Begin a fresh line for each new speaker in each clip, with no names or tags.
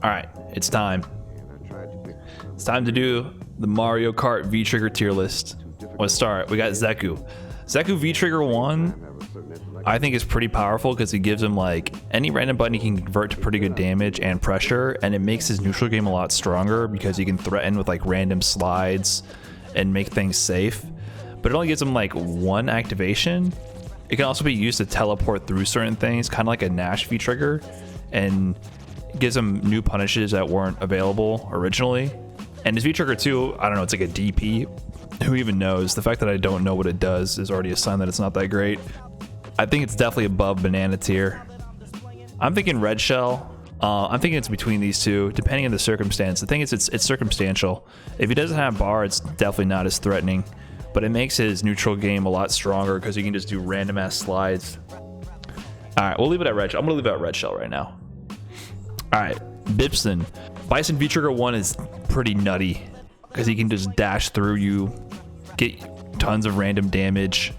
All right, it's time. It's time to do the Mario Kart V-Trigger tier list. Let's start. We got Zaku. Zaku V-Trigger 1, I think is pretty powerful because it gives him like any random button he can convert to pretty good damage and pressure, and it makes his neutral game a lot stronger because he can threaten with like random slides and make things safe. But it only gives him like one activation. It can also be used to teleport through certain things, kind of like a Nash V-Trigger, and gives him new punishes that weren't available originally. And his V-Trigger 2, I don't know, it's like a DP. Who even knows? The fact that I don't know what it does is already a sign that it's not that great. I think it's definitely above banana tier. I'm thinking red shell. I'm thinking it's between these two, depending on the circumstance. The thing is, it's circumstantial. If he doesn't have bar, it's definitely not as threatening. But it makes his neutral game a lot stronger because you can just do random ass slides. All right, we'll leave it at red shell. I'm gonna leave it at red shell right now. All right, Bison. Bison V-Trigger 1 is pretty nutty because he can just dash through you, get tons of random damage.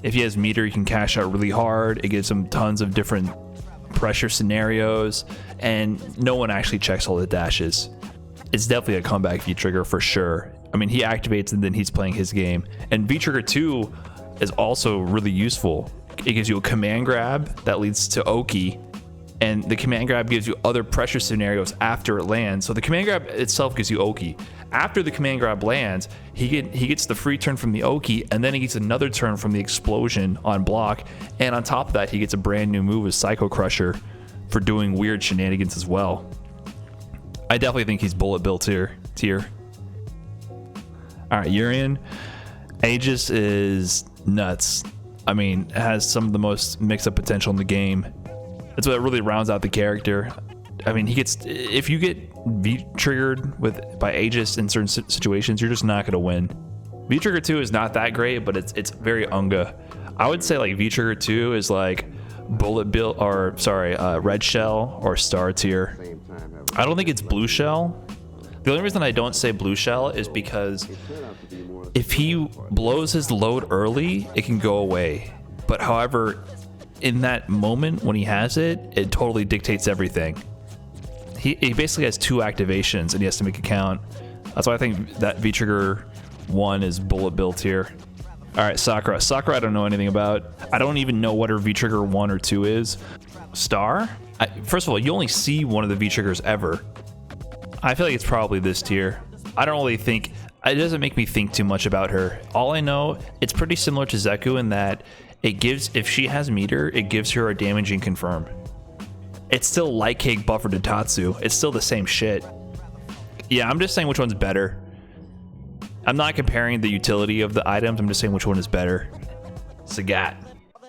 If he has meter, he can cash out really hard. It gives him tons of different pressure scenarios, and no one actually checks all the dashes. It's definitely a comeback V-Trigger for sure. I mean, he activates and then he's playing his game. And V-Trigger 2 is also really useful. It gives you a command grab that leads to okie, and the command grab gives you other pressure scenarios after it lands. So the command grab itself gives you okie. After the command grab lands, he gets the free turn from the okie, and then he gets another turn from the explosion on block. And on top of that, he gets a brand new move with Psycho Crusher for doing weird shenanigans as well. I definitely think he's bullet bill tier. All right, Urien. Aegis is nuts. I mean, it has some of the most mix-up potential in the game. That's what really rounds out the character. I mean, if you get V-triggered by Aegis in certain situations, you're just not going to win. V-Trigger 2 is not that great, but it's very unga. I would say like V-Trigger 2 is like red shell or star tier. I don't think it's blue shell. The only reason I don't say blue shell is because if he blows his load early, it can go away. But however, in that moment when he has it, it totally dictates everything. He basically has two activations and he has to make a count. That's why I think that V-Trigger 1 is bullet bill tier. All right, Sakura. Sakura I don't know anything about. I don't even know what her V-Trigger 1 or 2 is. Star? First of all, you only see one of the V-Triggers ever. I feel like it's probably this tier. I don't really think, it doesn't make me think too much about her. All I know, it's pretty similar to Zaku in that it gives, if she has meter, it gives her a damaging confirm. It's still light cake buffer to Tatsu. It's still the same shit. Yeah, I'm just saying which one's better. I'm not comparing the utility of the items, I'm just saying which one is better. Sagat.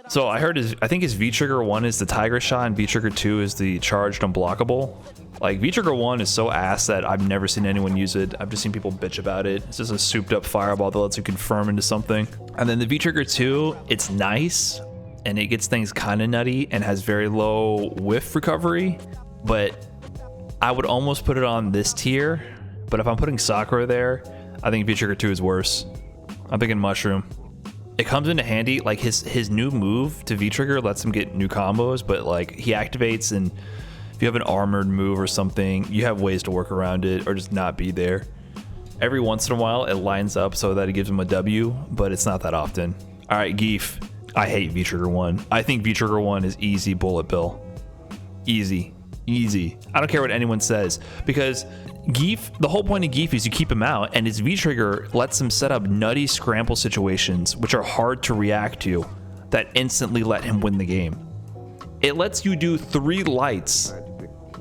So I think his V-Trigger 1 is the Tiger Shot and V-Trigger 2 is the Charged Unblockable. Like, V-Trigger 1 is so ass that I've never seen anyone use it. I've just seen people bitch about it. It's just a souped up fireball that lets you confirm into something. And then the V-Trigger 2, it's nice, and it gets things kind of nutty and has very low whiff recovery, but I would almost put it on this tier. But if I'm putting Sakura there, I think V-Trigger 2 is worse. I'm thinking Mushroom. It comes into handy, like his new move to V-Trigger lets him get new combos, but like he activates, and if you have an armored move or something, you have ways to work around it or just not be there. Every once in a while it lines up so that it gives him a W, but it's not that often. All right, Gief. I hate V-Trigger 1. I think V-Trigger 1 is easy bullet bill. Easy. I don't care what anyone says, because Gief, the whole point of Gief is you keep him out, and his V-Trigger lets him set up nutty scramble situations, which are hard to react to, that instantly let him win the game. It lets you do 3 lights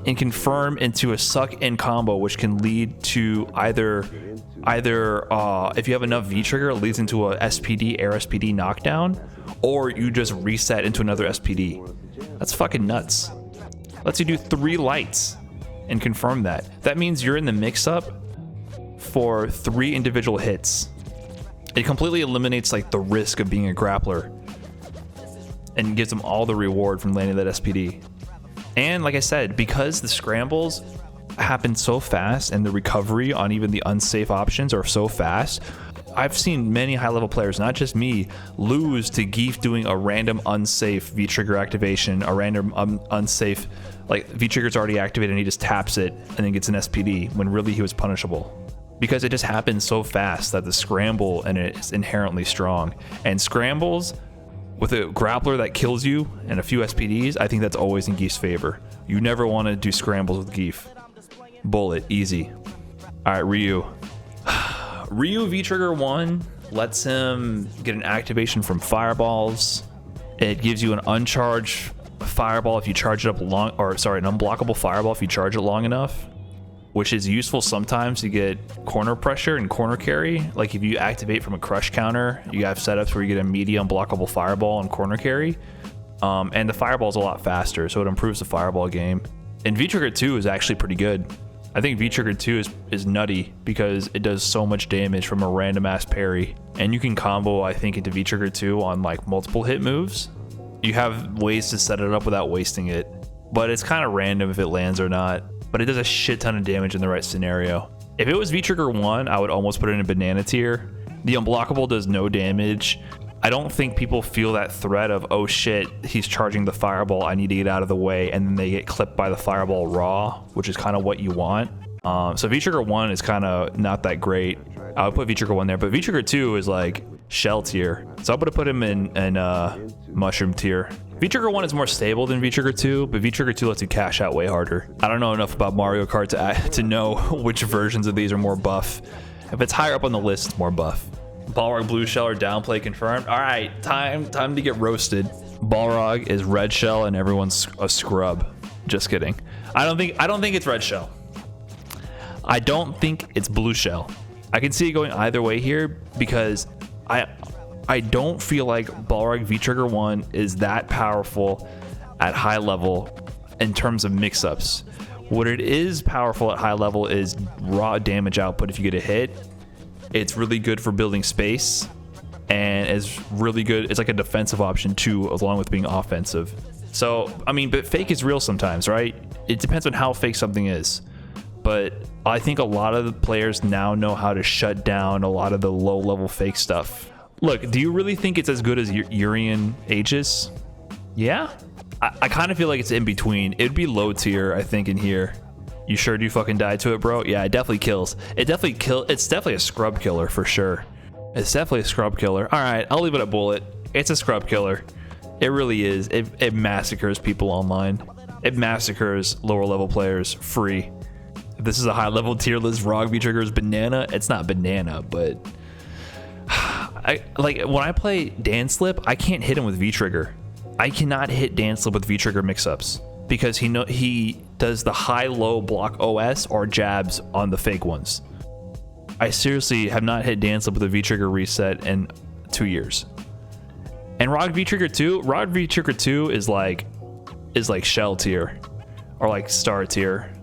and confirm into a suck-in combo, which can lead to either if you have enough V-Trigger, it leads into a SPD, air SPD knockdown, or you just reset into another SPD. That's fucking nuts. Lets you do 3 lights and confirm that. That means you're in the mix-up for 3 individual hits. It completely eliminates like the risk of being a grappler and gives them all the reward from landing that SPD. And like I said, because the scrambles happen so fast and the recovery on even the unsafe options are so fast, I've seen many high-level players, not just me, lose to Gief doing a random unsafe V-Trigger activation, a random unsafe Like V-Trigger's already activated and he just taps it and then gets an SPD when really he was punishable. Because it just happens so fast that the scramble in it is inherently strong. And scrambles with a grappler that kills you and a few SPDs, I think that's always in Gief's favor. You never want to do scrambles with Gief. Bullet, easy. All right, Ryu. Ryu V-Trigger 1 lets him get an activation from fireballs. It gives you an uncharged fireball if you charge it up long, or sorry, an unblockable fireball if you charge it long enough, which is useful sometimes to get corner pressure and corner carry. Like if you activate from a crush counter, you have setups where you get a medium blockable fireball and corner carry. And the fireball is a lot faster, so it improves the fireball game. And V-Trigger 2 is actually pretty good. I think V-Trigger 2 is nutty because it does so much damage from a random ass parry. And you can combo, I think, into V-Trigger 2 on like multiple hit moves. You have ways to set it up without wasting it, but it's kind of random if it lands or not. But it does a shit ton of damage in the right scenario. If it was V-Trigger 1, I would almost put it in a banana tier. The unblockable does no damage. I don't think people feel that threat of, oh shit, he's charging the fireball, I need to get out of the way, and then they get clipped by the fireball raw, which is kind of what you want. So V-Trigger 1 is kind of not that great. I would put V-Trigger 1 there, but V-Trigger 2 is like shell tier. So I'm going to put him in mushroom tier. V-Trigger 1 is more stable than V-Trigger 2, but V-Trigger 2 lets you cash out way harder. I don't know enough about Mario Kart to know which versions of these are more buff. If it's higher up on the list, it's more buff. Balrog blue shell or downplay confirmed. All right, time to get roasted. Balrog is red shell and everyone's a scrub. Just kidding. I don't think it's red shell. I don't think it's blue shell. I can see it going either way here because I don't feel like Balrog V-Trigger 1 is that powerful at high level in terms of mix-ups. What it is powerful at high level is raw damage output if you get a hit. It's really good for building space, and it's really good. It's like a defensive option too, along with being offensive. So, I mean, but fake is real sometimes, right? It depends on how fake something is. But I think a lot of the players now know how to shut down a lot of the low-level fake stuff. Look, do you really think it's as good as Urien Aegis? Yeah? I kind of feel like it's in between. It'd be low tier, I think, in here. You sure do fucking die to it, bro? Yeah, it definitely kills. It's definitely a scrub killer for sure. It's definitely a scrub killer. All right, I'll leave it at bullet. It's a scrub killer. It really is. It massacres people online. It massacres lower level players free. If this is a high level tier list, Rog V-Trigger is banana. It's not banana, but like when I play Dan Slip, I can't hit him with V-Trigger. I cannot hit Dan Slip with V-Trigger mix-ups because he does the high-low block OS or jabs on the fake ones. I seriously have not hit Dan Slip with a V-Trigger reset in 2 years. And Rog V-Trigger 2 is like shell tier or like star tier.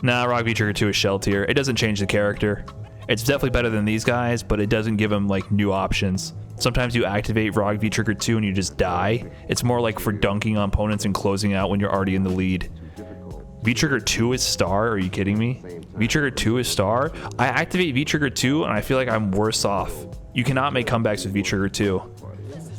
Nah, Rog V-Trigger 2 is shell tier. It doesn't change the character. It's definitely better than these guys, but it doesn't give him like new options. Sometimes you activate Rog V-Trigger 2 and you just die. It's more like for dunking on opponents and closing out when you're already in the lead. V-Trigger 2 is star? Are you kidding me? V-Trigger 2 is star? I activate V-Trigger 2 and I feel like I'm worse off. You cannot make comebacks with V-Trigger 2.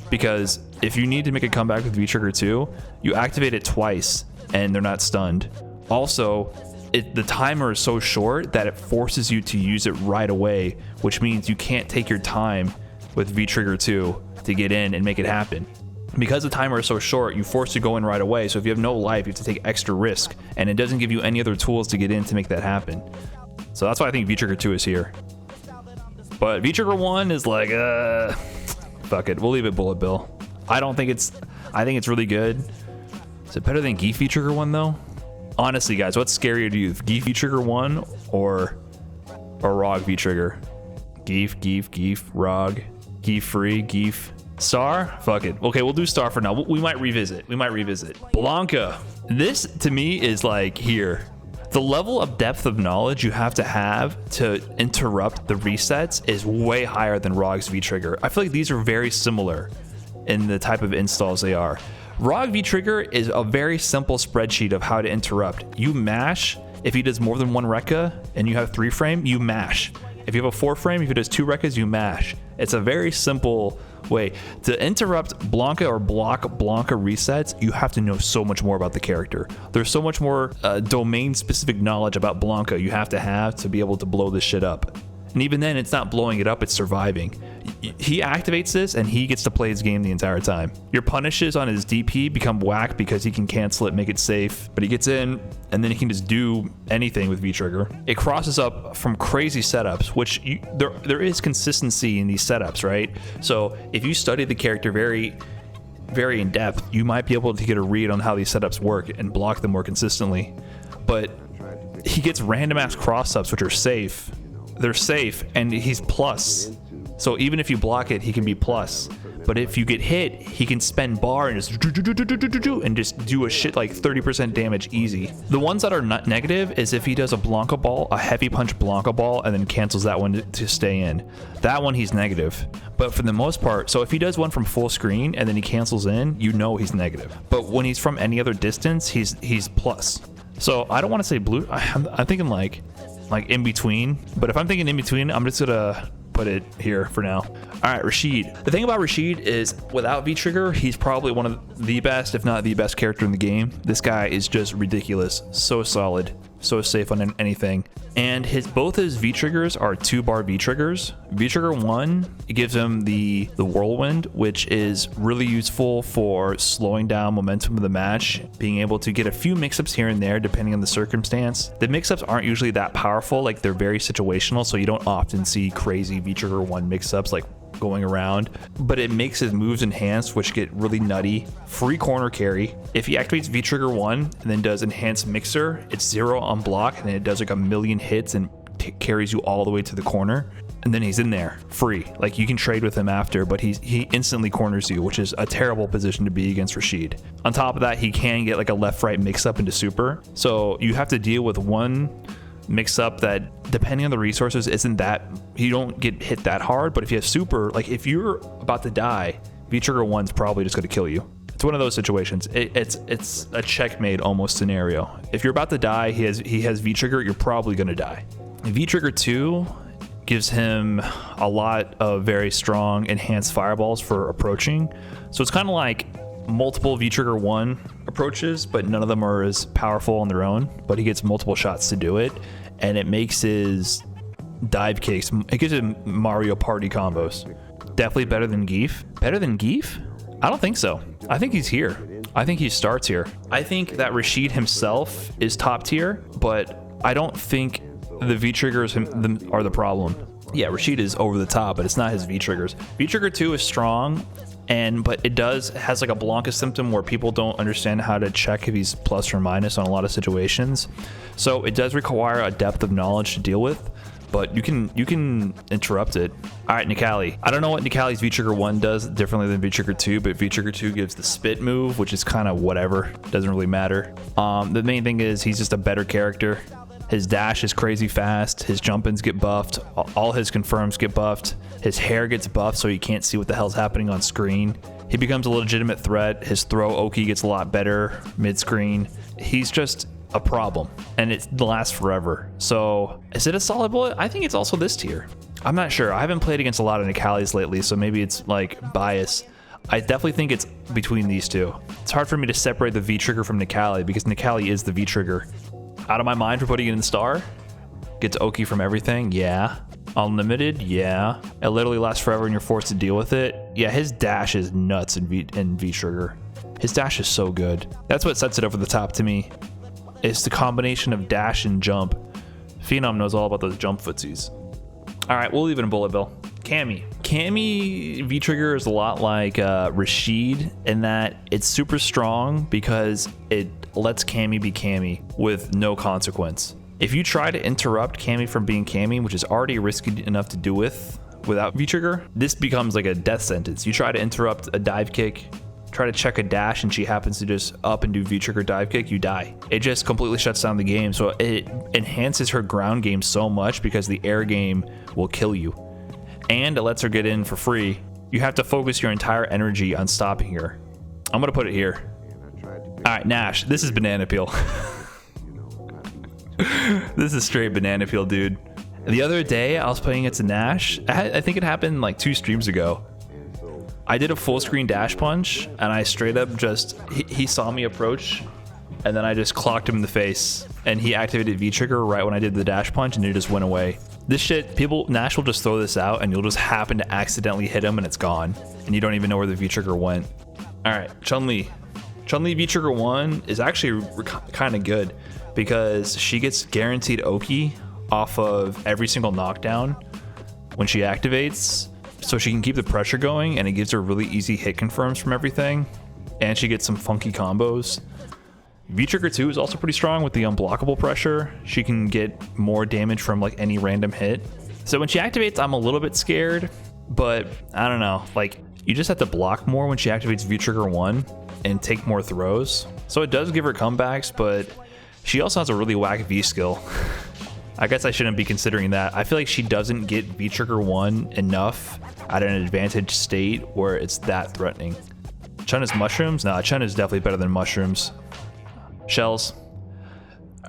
Because if you need to make a comeback with V-Trigger 2, you activate it twice and they're not stunned. Also, the timer is so short that it forces you to use it right away, which means you can't take your time with V-Trigger 2 to get in and make it happen. Because the timer is so short, you force to go in right away, so if you have no life, you have to take extra risk, and it doesn't give you any other tools to get in to make that happen. So that's why I think V-Trigger 2 is here. But V-Trigger 1 is like, fuck it, we'll leave it bullet bill. I think it's really good. Is it better than Gief V-Trigger 1 though? Honestly, guys, what's scarier to you, Gief V-Trigger 1 or Rog V-Trigger? Gief, Rog, Gief free, Gief. Star? Fuck it. Okay, we'll do star for now. We might revisit. Blanka. This, to me, is like here. The level of depth of knowledge you have to interrupt the resets is way higher than Rog's V-Trigger. I feel like these are very similar in the type of installs they are. Rog V-Trigger is a very simple spreadsheet of how to interrupt. You mash. If he does more than one Rekka and you have 3 frame, you mash. If you have a 4 frame, if he does 2 Rekkas, you mash. It's a very simple way. To interrupt Blanka or block Blanka resets, you have to know so much more about the character. There's so much more domain specific knowledge about Blanka you have to be able to blow this shit up. And even then, it's not blowing it up, it's surviving. He activates this and he gets to play his game the entire time. Your punishes on his DP become whack because he can cancel it, make it safe, but he gets in and then he can just do anything with V-Trigger. It crosses up from crazy setups, which there is consistency in these setups, right? So if you study the character very in depth, you might be able to get a read on how these setups work and block them more consistently. But he gets random ass cross-ups, which are safe. They're safe, and he's plus. So even if you block it, he can be plus. But if you get hit, he can spend bar and just do a shit like 30% damage easy. The ones that are not negative is if he does a Blanka ball, a heavy punch Blanka ball, and then cancels that one to stay in. That one he's negative. But for the most part, so if he does one from full screen and then he cancels in, you know he's negative. But when he's from any other distance, he's plus. So I don't want to say blue. I'm thinking like in between, but if I'm thinking in between, I'm just gonna put it here for now. All right, Rashid. The thing about Rashid is without V-Trigger, he's probably one of the best, if not the best character in the game. This guy is just ridiculous. So solid, so safe on anything. And both his V-Triggers are 2-bar V-Triggers. V-Trigger 1, it gives him the Whirlwind, which is really useful for slowing down momentum of the match, being able to get a few mix-ups here and there depending on the circumstance. The mix-ups aren't usually that powerful, like they're very situational, so you don't often see crazy V-Trigger 1 mix-ups like going around, but it makes his moves enhanced, which get really nutty. Free corner carry. If he activates V-Trigger 1 and then does enhanced mixer, it's 0 on block, and then it does like a million hits and carries you all the way to the corner, and then he's in there free. Like you can trade with him after, but he instantly corners you, which is a terrible position to be against Rashid. On top of that, he can get like a left-right mix-up into super, so you have to deal with one mix up that, depending on the resources, isn't that, you don't get hit that hard. But if you have super, like if you're about to die, V-Trigger 1's probably just going to kill you. It's one of those situations. It's a checkmate almost scenario. If you're about to die, he has V-Trigger, you're probably going to die. V-Trigger 2 gives him a lot of very strong enhanced fireballs for approaching. So it's kind of like multiple V-Trigger 1 approaches, but none of them are as powerful on their own, but he gets multiple shots to do it, and it makes his dive kicks, it gives him Mario Party combos. Definitely better than Gief. Better than Gief? I don't think so. I think he's here. I think he starts here. I think that Rashid himself is top tier, but I don't think the V-Triggers are the problem. Yeah, Rashid is over the top, but it's not his V-Triggers. V-Trigger 2 is strong, but it has like a Blanka symptom where people don't understand how to check if he's plus or minus on a lot of situations. So it does require a depth of knowledge to deal with, but you can interrupt it. All right, Nick Ali. I don't know what Nick Ali's V-Trigger 1 does differently than V-Trigger 2, but V-Trigger 2 gives the spit move, which is kind of whatever. Doesn't really matter. The main thing is he's just a better character. His dash is crazy fast. His jump-ins get buffed. All his confirms get buffed. His hair gets buffed so you can't see what the hell's happening on screen. He becomes a legitimate threat. His throw okie gets a lot better mid-screen. He's just a problem, and it lasts forever. So is it a solid bullet? I think it's also this tier. I'm not sure. I haven't played against a lot of Nick Ali's lately, so maybe it's like bias. I definitely think it's between these two. It's hard for me to separate the V-Trigger from Nick Ali because Nick Ali is the V-Trigger. Out of my mind for putting it in star. Gets okie from everything, yeah. Unlimited, yeah. It literally lasts forever and you're forced to deal with it. Yeah, his dash is nuts in V-Trigger. His dash is so good. That's what sets it over the top to me. It's the combination of dash and jump. Phenom knows all about those jump footsies. All right, we'll leave it in bullet bill. Cammy. Cammy V-Trigger is a lot like Rashid in that it's super strong because it lets Cammy be Cammy with no consequence. If you try to interrupt Cammy from being Cammy, which is already risky enough to do without V-Trigger, this becomes like a death sentence. You try to interrupt a dive kick, try to check a dash, and she happens to just up and do V-Trigger dive kick, you die. It just completely shuts down the game. So it enhances her ground game so much because the air game will kill you. And it lets her get in for free. You have to focus your entire energy on stopping her. I'm gonna put it here. All right, Nash, this is banana peel. This is straight banana peel, dude. The other day I was playing against a Nash. I think it happened like 2 streams ago. I did a full screen dash punch, and I straight up just, he saw me approach, and then I just clocked him in the face, and he activated V-trigger right when I did the dash punch, and it just went away. This shit, Nash will just throw this out, and you'll just happen to accidentally hit him, and it's gone, and you don't even know where the V-trigger went. All right, Chun-Li. Chun-Li V-trigger 1 is actually kind of good, because she gets guaranteed okie off of every single knockdown when she activates, so she can keep the pressure going, and it gives her really easy hit confirms from everything, and she gets some funky combos. V-trigger 2 is also pretty strong with the unblockable pressure. She can get more damage from like any random hit. So when she activates, I'm a little bit scared, but I don't know, like you just have to block more when she activates V-trigger 1 and take more throws. So it does give her comebacks, but she also has a really whack V skill. I guess I shouldn't be considering that. I feel like she doesn't get V-trigger 1 enough at an advantage state where it's that threatening. Chun is mushrooms? Nah, Chun is definitely better than mushrooms. Shells.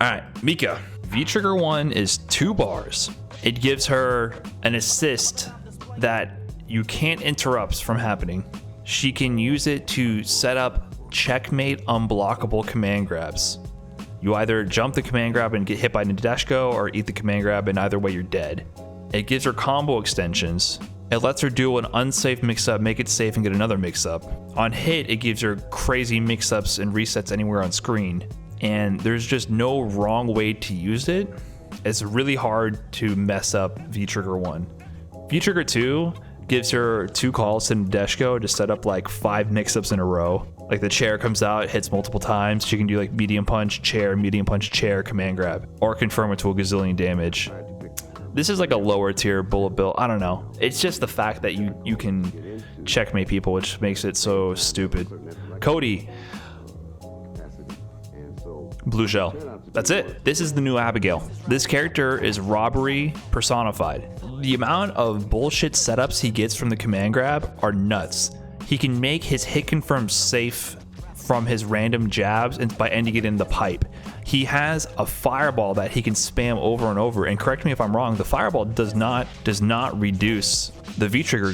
All right, Mika. V-trigger 1 is 2 bars. It gives her an assist that you can't interrupt from happening. She can use it to set up checkmate unblockable command grabs. You either jump the command grab and get hit by Nadeshko, or eat the command grab, and either way you're dead. It gives her combo extensions. It lets her do an unsafe mix-up, make it safe, and get another mix-up. On hit, it gives her crazy mix-ups and resets anywhere on screen. And there's just no wrong way to use it. It's really hard to mess up V-trigger 1. V-trigger 2 gives her 2 calls to Nadeshko to set up like 5 mix-ups in a row. Like the chair comes out, hits multiple times. She can do like medium punch, chair, command grab, or confirm it to a gazillion damage. This is like a lower tier bullet bill. I don't know. It's just the fact that you can checkmate people, which makes it so stupid. Cody. Blue shell. That's it. This is the new Abigail. This character is robbery personified. The amount of bullshit setups he gets from the command grab are nuts. He can make his hit confirm safe from his random jabs and by ending it in the pipe. He has a fireball that he can spam over and over, and correct me if I'm wrong, the fireball does not reduce the V-trigger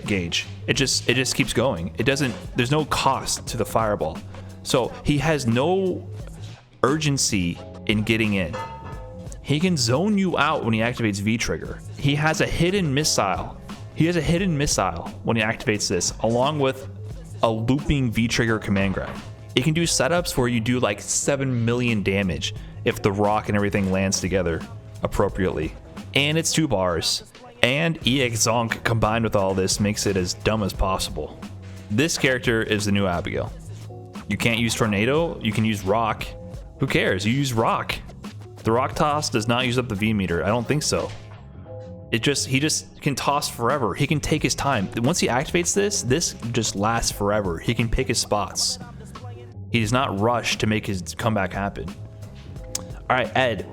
gauge. It just keeps going. There's no cost to the fireball. So he has no urgency in getting in. He can zone you out when he activates V-trigger. He has a hidden missile. When he activates this, along with a looping V-trigger command grab. It can do setups where you do like 7 million damage if the rock and everything lands together appropriately. And it's 2 bars. And EX Zonk combined with all this makes it as dumb as possible. This character is the new Abigail. You can't use Tornado, you can use Rock. Who cares? You use Rock. The Rock toss does not use up the V meter. I don't think so. He just can toss forever. He can take his time. Once he activates this just lasts forever. He can pick his spots. He does not rush to make his comeback happen. All right, Ed.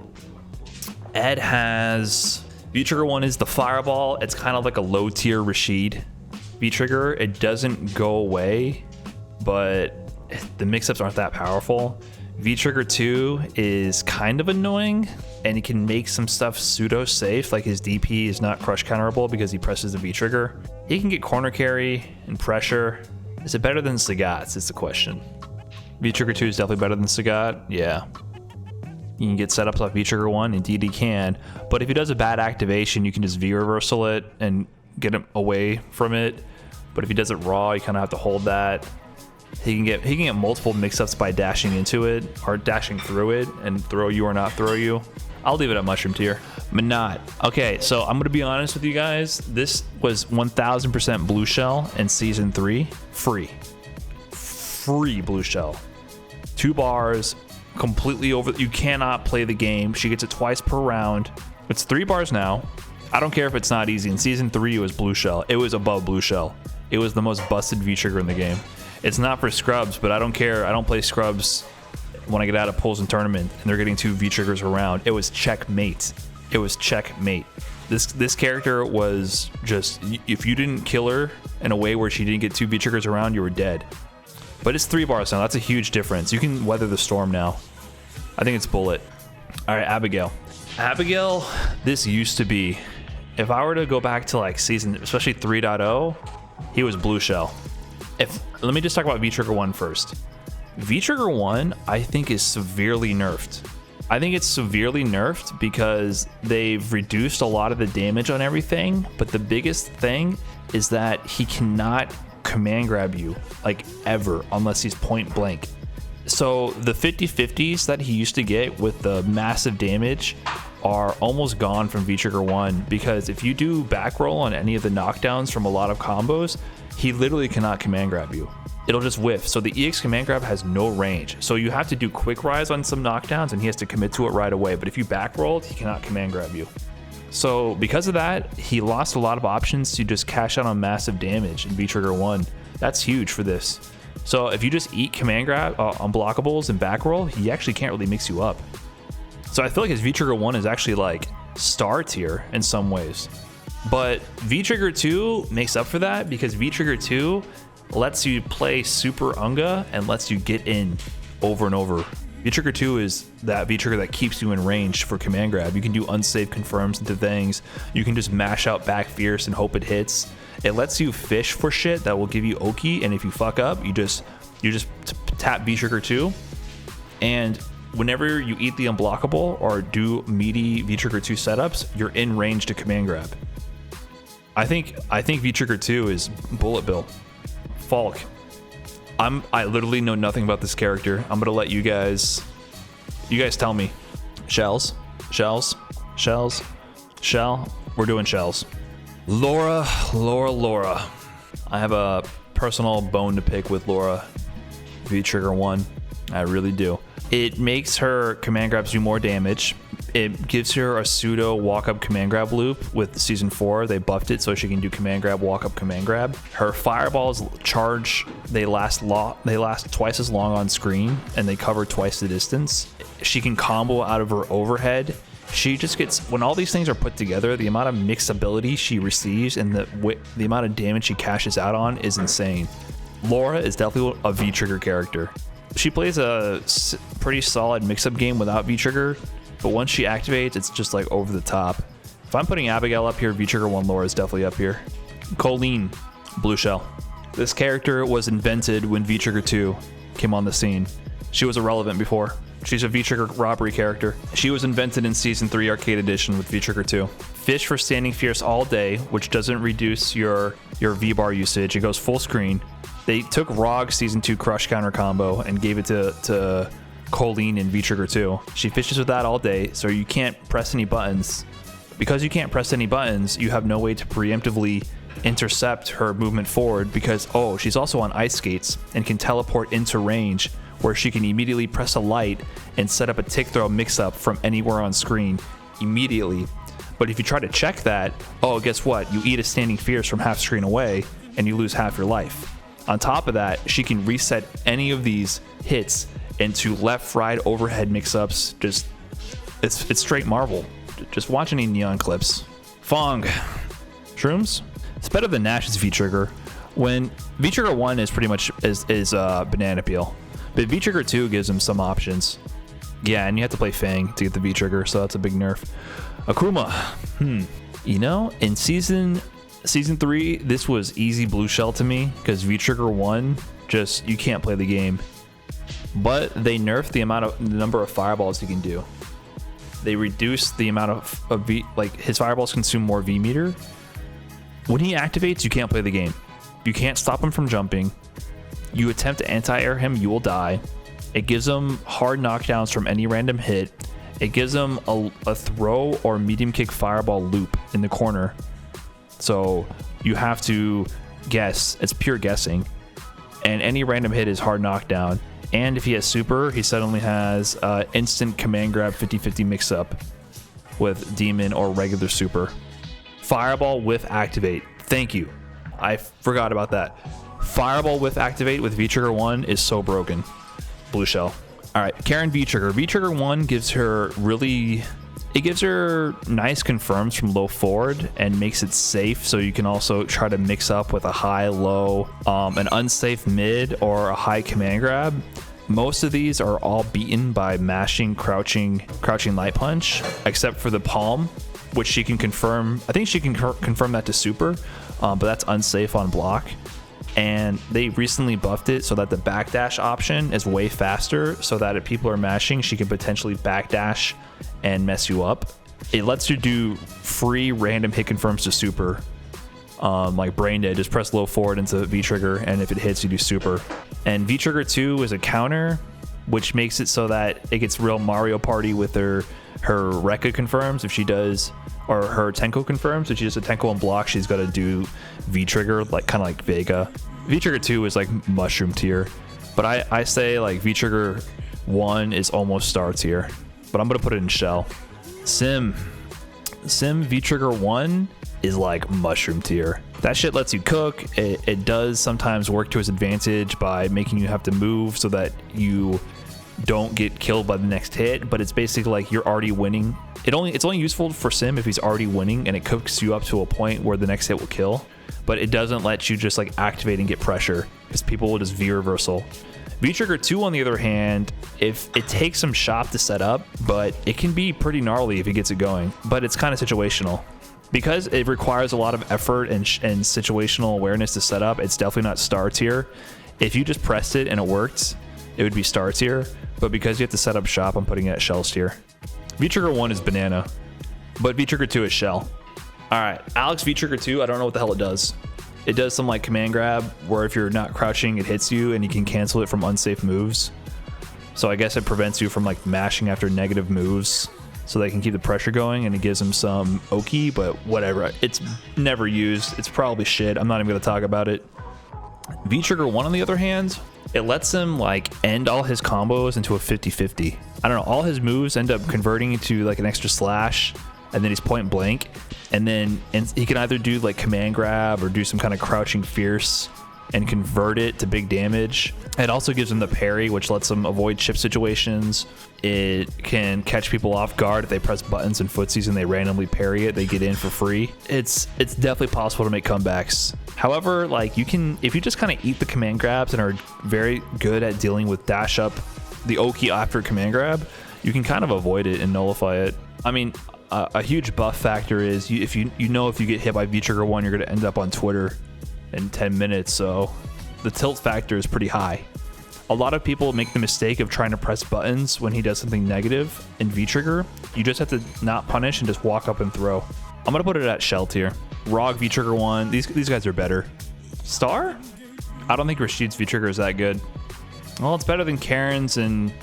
Ed has V-trigger 1 is the fireball. It's kind of like a low tier Rashid V-trigger. It doesn't go away, but the mix-ups aren't that powerful. V-trigger 2 is kind of annoying, and he can make some stuff pseudo safe, like his DP is not crush counterable because he presses the V-trigger. He can get corner carry and pressure. Is it better than Sagat's? It's the question. V-trigger 2 is definitely better than Sagat. Yeah. You can get setups off V-trigger 1, indeed he can. But if he does a bad activation, you can just V-reversal it and get him away from it. But if he does it raw, you kind of have to hold that. He can get multiple mix-ups by dashing into it or dashing through it and throw you or not throw you. I'll leave it at mushroom tier. Manat. Okay, so I'm gonna be honest with you guys. This was 1000% blue shell in season 3. Free blue shell. 2 bars, completely over. You cannot play the game. She gets it twice per round. It's 3 bars now. I don't care if it's not easy. In season 3, it was blue shell. It was above blue shell. It was the most busted V-trigger in the game. It's not for scrubs, but I don't care. I don't play scrubs when I get out of pools and tournament and they're getting 2 V-triggers around. It was checkmate. This character was just, if you didn't kill her in a way where she didn't get 2 V-triggers around, you were dead. But it's 3 bars now. That's a huge difference. You can weather the storm now. I think it's bullet. All right, Abigail. Abigail, this used to be, if I were to go back to like season, especially 3.0, he was blue shell. Let me just talk about V-Trigger 1 first. V-Trigger 1, I think, is severely nerfed. I think it's severely nerfed because they've reduced a lot of the damage on everything, but the biggest thing is that he cannot command grab you, like, ever, unless he's point blank. So the 50-50s that he used to get with the massive damage are almost gone from V-Trigger 1, because if you do back roll on any of the knockdowns from a lot of combos, he literally cannot command grab you. It'll just whiff. So the EX command grab has no range. So you have to do quick rise on some knockdowns and he has to commit to it right away. But if you back rolled, he cannot command grab you. So because of that, he lost a lot of options to just cash out on massive damage in V-Trigger 1. That's huge for this. So if you just eat command grab unblockables and back roll, he actually can't really mix you up. So I feel like his V-Trigger 1 is actually like star tier in some ways. But V-Trigger 2 makes up for that because V-Trigger 2 lets you play super Unga and lets you get in over and over. V-Trigger 2 is that V-Trigger that keeps you in range for command grab. You can do unsafe confirms into things. You can just mash out back fierce and hope it hits. It lets you fish for shit that will give you okie, and if you fuck up, you just tap V-Trigger 2, and whenever you eat the unblockable or do meaty V-Trigger 2 setups, you're in range to command grab. I think V-Trigger 2 is bullet bill. Falke. I literally know nothing about this character. I'm gonna let you guys tell me. Shells. Shell. We're doing shells. Laura. I have a personal bone to pick with Laura. V-Trigger 1. I really do. It makes her command grabs do more damage. It gives her a pseudo walk-up command grab loop. With season 4, they buffed it so she can do command grab, walk-up command grab. Her fireballs charge, they last twice as long on screen, and they cover twice the distance. She can combo out of her overhead. She just gets, when all these things are put together, the amount of mixability she receives and the amount of damage she cashes out on is insane. Laura is definitely a V-Trigger character. She plays a pretty solid mix-up game without V-Trigger, but once she activates, it's just like over the top. If I'm putting Abigail up here, V-Trigger 1 Laura is definitely up here. Kolin, blue shell. This character was invented when V-Trigger 2 came on the scene. She was irrelevant before. She's a V-Trigger robbery character. She was invented in Season 3 Arcade Edition with V-Trigger 2. Fish for standing fierce all day, which doesn't reduce your V-bar usage. It goes full screen. They took ROG Season 2 Crush Counter combo and gave it to Kolin in V-Trigger 2. She fishes with that all day, so you can't press any buttons. Because you can't press any buttons, you have no way to preemptively intercept her movement forward because, she's also on ice skates and can teleport into range where she can immediately press a light and set up a tick throw mix-up from anywhere on screen immediately. But if you try to check that, guess what? You eat a standing fierce from half screen away and you lose half your life. On top of that, she can reset any of these hits into left-right overhead mix-ups. Just, it's straight Marvel. Just watch any Neon clips. Fong. Shrooms? It's better than Nash's V-Trigger. When V-Trigger 1 is pretty much is banana peel. But V-Trigger 2 gives him some options. Yeah, and you have to play Fang to get the V-Trigger, so that's a big nerf. Akuma. You know, in season 3, this was easy blue shell to me because V-Trigger 1, just, you can't play the game. But they nerfed the number of fireballs he can do. They reduced the amount of V, like his fireballs consume more V meter. When he activates, you can't play the game. You can't stop him from jumping. You attempt to anti-air him, you will die. It gives him hard knockdowns from any random hit. It gives him a throw or medium kick fireball loop in the corner. So you have to guess. It's pure guessing. And any random hit is hard knockdown. And if he has super, he suddenly has instant command grab 50-50 mix-up with demon or regular super. Fireball with activate. Thank you. I forgot about that. Fireball with activate with V-Trigger 1 is so broken. Blue shell. All right, Karin V-Trigger. V-Trigger 1 gives her nice confirms from low forward and makes it safe, so you can also try to mix up with a high, low, an unsafe mid, or a high command grab. Most of these are all beaten by mashing, crouching light punch, except for the palm. which she can confirm. I think she can confirm that to super, but that's unsafe on block. And they recently buffed it so that the backdash option is way faster, so that if people are mashing, she can potentially backdash and mess you up. It lets you do free random hit confirms to super, like brain dead. Just press low forward into V trigger, and if it hits, you do super. And V trigger 2 is a counter, which makes it so that it gets real Mario Party with her Rekka confirms if she does, or her Tenko confirms. If she does a Tenko on block, she's got to do V trigger, like kind of like Vega. V trigger 2 is like mushroom tier, but I say like V trigger 1 is almost star tier, but I'm gonna put it in shell. Sim V trigger 1 is like mushroom tier. That shit lets you cook. It does sometimes work to its advantage by making you have to move so that you don't get killed by the next hit, but it's basically like you're already winning. It's only useful for Sim if he's already winning, and it cooks you up to a point where the next hit will kill, but it doesn't let you just like activate and get pressure, because people will just V reversal. V trigger 2 on the other hand, if it takes some shop to set up, but it can be pretty gnarly if it gets it going, but it's kind of situational. Because it requires a lot of effort and situational awareness to set up, it's definitely not star tier. If you just pressed it and it worked, it would be star tier, but because you have to set up shop, I'm putting it at shell tier. V trigger 1 is banana, but V trigger 2 is shell. All right, Alex V trigger 2, I don't know what the hell it does. It does some like command grab where if you're not crouching, it hits you and you can cancel it from unsafe moves. So I guess it prevents you from like mashing after negative moves, so they can keep the pressure going, and it gives them some okie, but whatever. It's never used. It's probably shit. I'm not even gonna talk about it. V trigger 1 on the other hand, it lets him like end all his combos into a 50-50. I don't know, all his moves end up converting into like an extra slash, and then he's point blank, and then he can either do like command grab or do some kind of crouching fierce and convert it to big damage. It also gives him the parry, which lets him avoid chip situations. It can catch people off guard if they press buttons and footsies and they randomly parry it, they get in for free. It's definitely possible to make comebacks. However, like you can, if you just kind of eat the command grabs and are very good at dealing with dash up the okie after command grab, you can kind of avoid it and nullify it. I mean, a huge buff factor is if you get hit by V trigger 1, you're going to end up on Twitter in 10 minutes, so the tilt factor is pretty high. A lot of people make the mistake of trying to press buttons when he does something negative in V trigger. You just have to not punish and just walk up and throw. I'm gonna put it at shell tier. Rog V trigger 1, these guys are better. Star? I don't think Rashid's V trigger is that good. Well, it's better than Karin's, and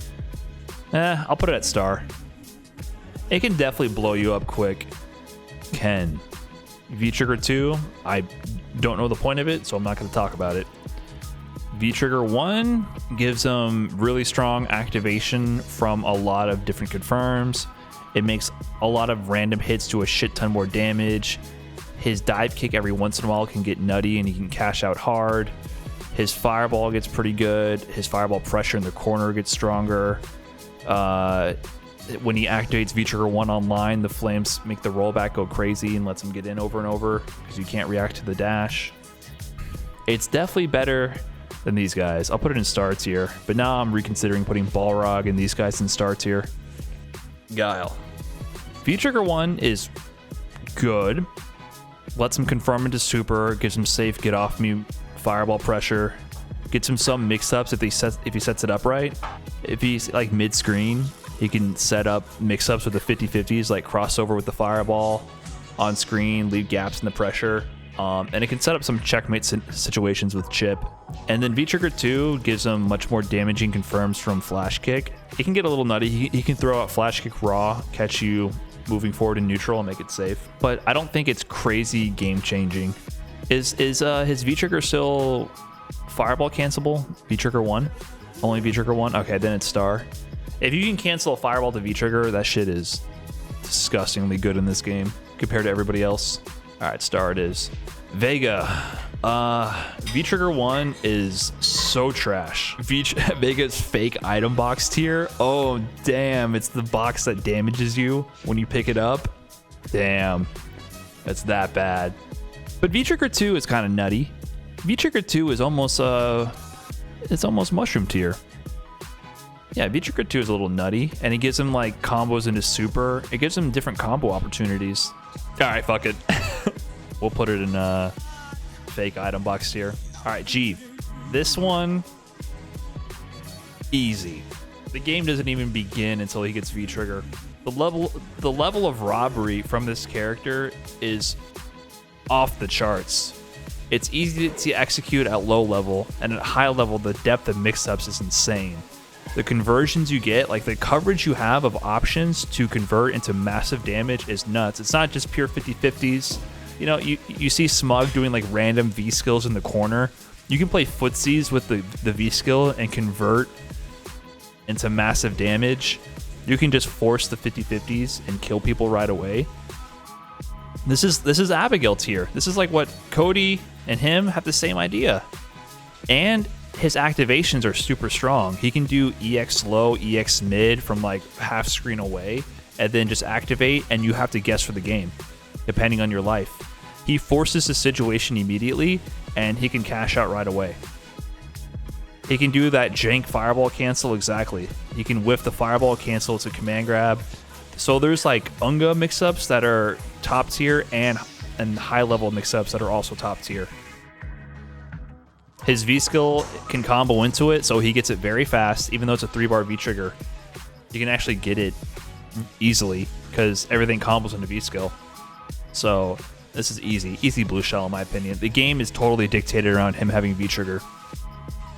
I'll put it at star. It can definitely blow you up quick. Ken V trigger 2, I don't know the point of it, so I'm not going to talk about it. V trigger 1 gives them really strong activation from a lot of different confirms. It makes a lot of random hits do a shit ton more damage. His dive kick every once in a while can get nutty and he can cash out hard. His fireball gets pretty good. His fireball pressure in the corner gets stronger. When he activates V trigger 1 online, the flames make the rollback go crazy and lets him get in over and over because you can't react to the dash. It's definitely better than these guys. I'll put it in star tier, but now I'm reconsidering putting Balrog and these guys in star tier. Guile. V trigger 1 is good. Lets him confirm into super, gives him safe get off me fireball pressure, gets him some mix-ups if he sets it up right. If he's like mid-screen, he can set up mix-ups with the 50-50s, like crossover with the fireball on screen, leave gaps in the pressure. And it can set up some checkmate situations with chip. And then V trigger 2 gives him much more damaging confirms from flash kick. It can get a little nutty. He can throw out flash kick raw, catch you moving forward in neutral and make it safe. But I don't think it's crazy game changing. Is his V trigger still fireball cancelable? V trigger 1? Only V trigger 1? Okay, then it's star. If you can cancel a fireball to V trigger, that shit is disgustingly good in this game compared to everybody else. All right, star it is. Vega. V trigger 1 is so trash. Vega's fake item box tier. Oh, damn. It's the box that damages you when you pick it up. Damn. That's that bad. But V trigger 2 is kind of nutty. V trigger 2 is almost it's almost mushroom tier. Yeah, V-Trigger 2 is a little nutty, and it gives him like combos into super. It gives him different combo opportunities. All right, fuck it. We'll put it in a fake item box here. All right, Gief. This one, easy. The game doesn't even begin until he gets V-Trigger. The level of robbery from this character is off the charts. It's easy to execute at low level, and at high level, the depth of mix-ups is insane. The conversions you get, like the coverage you have of options to convert into massive damage is nuts. It's not just pure 50-50s. You know, you see Smug doing like random V skills in the corner. You can play footsies with the V skill and convert into massive damage. You can just force the 50-50s and kill people right away. This is Abigail tier. This is like what Cody and him have the same idea. And his activations are super strong. He can do EX low, EX mid from like half screen away, and then just activate, and you have to guess for the game, depending on your life. He forces the situation immediately, and he can cash out right away. He can do that jank fireball cancel exactly. He can whiff the fireball cancel to command grab. So there's like Unga mix-ups that are top tier and high level mix-ups that are also top tier. His V skill can combo into it, so he gets it very fast, even though it's a 3-bar V trigger. You can actually get it easily because everything combos into V skill. So this is easy blue shell in my opinion. The game is totally dictated around him having V trigger.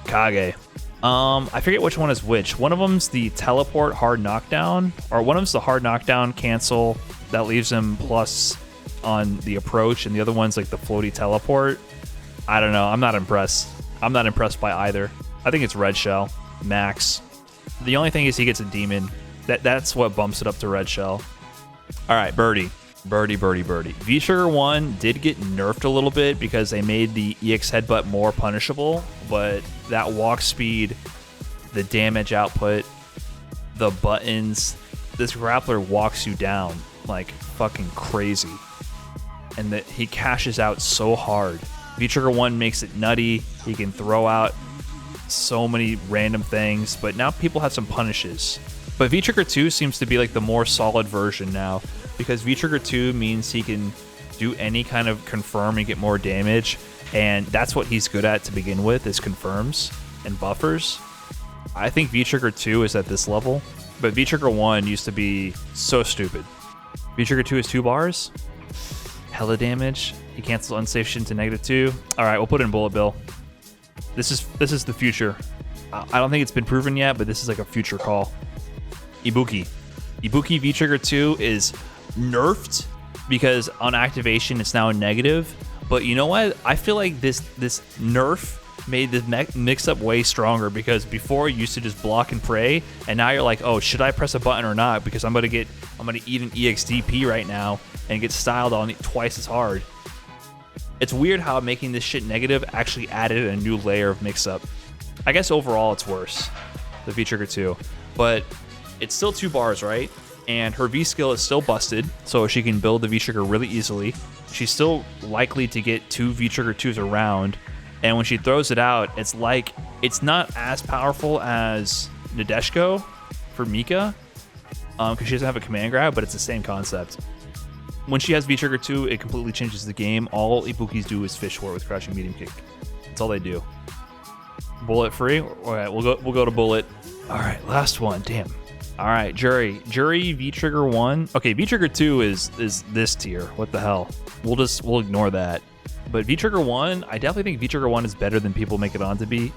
Kage. I forget which one is which. One of them's the teleport hard knockdown, or one of them's the hard knockdown cancel that leaves him plus on the approach, and the other one's like the floaty teleport. I don't know. I'm not impressed. I'm not impressed by either. I think it's red shell, max. The only thing is he gets a demon. That's what bumps it up to red shell. All right, birdie. V-Trigger 1 did get nerfed a little bit because they made the EX headbutt more punishable, but that walk speed, the damage output, the buttons, this grappler walks you down like fucking crazy. And that he cashes out so hard. V-Trigger 1 makes it nutty. He can throw out so many random things, but now people have some punishes. But V-Trigger 2 seems to be like the more solid version now, because V-Trigger 2 means he can do any kind of confirm and get more damage, and that's what he's good at to begin with, is confirms and buffers. I think V-Trigger 2 is at this level, but V-Trigger 1 used to be so stupid. V-Trigger 2 is 2 bars, hella damage. He cancels unsafe shit into -2. All right, we'll put in bullet bill. This is the future. I don't think it's been proven yet, but this is like a future call. Ibuki V-Trigger 2 is nerfed because on activation it's now a negative. But you know what? I feel like this nerf made the mix-up way stronger, because before you used to just block and pray, and now you're like, oh, should I press a button or not? Because I'm gonna eat an EXDP right now and get styled on twice as hard. It's weird how making this shit negative actually added a new layer of mix-up. I guess overall it's worse, the V-Trigger 2, but it's still 2 bars, right? And her V skill is still busted, so she can build the V-Trigger really easily. She's still likely to get 2 V-Trigger 2s around, and when she throws it out, it's like, it's not as powerful as Nadeshiko for Mika, because she doesn't have a command grab, but it's the same concept. When she has V-Trigger 2, it completely changes the game. All Ibukis do is fish for it with crouching medium kick. That's all they do. Bullet free? All right, we'll go to bullet. All right, last one. Damn. All right, Jury V-Trigger 1. Okay, V-Trigger 2 is this tier. What the hell? We'll ignore that. But V-Trigger 1, I definitely think V-Trigger 1 is better than people make it out to be.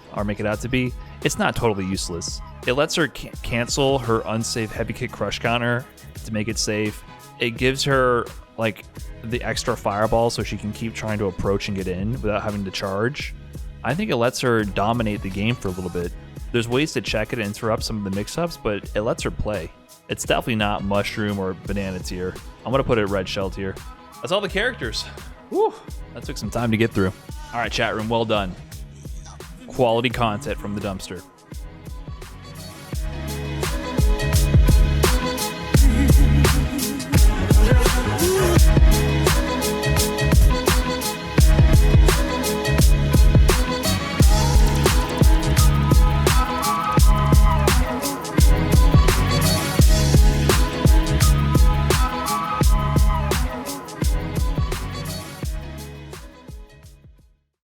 It's not totally useless. It lets her cancel her unsafe heavy kick crush counter to make it safe. It gives her like the extra fireball so she can keep trying to approach and get in without having to charge. I think it lets her dominate the game for a little bit. There's ways to check it and interrupt some of the mix-ups, but it lets her play. It's definitely not mushroom or banana tier. I'm gonna put it red shell tier. That's all the characters. Whew, that took some time to get through. All right, chat room, well done. Quality content from the dumpster.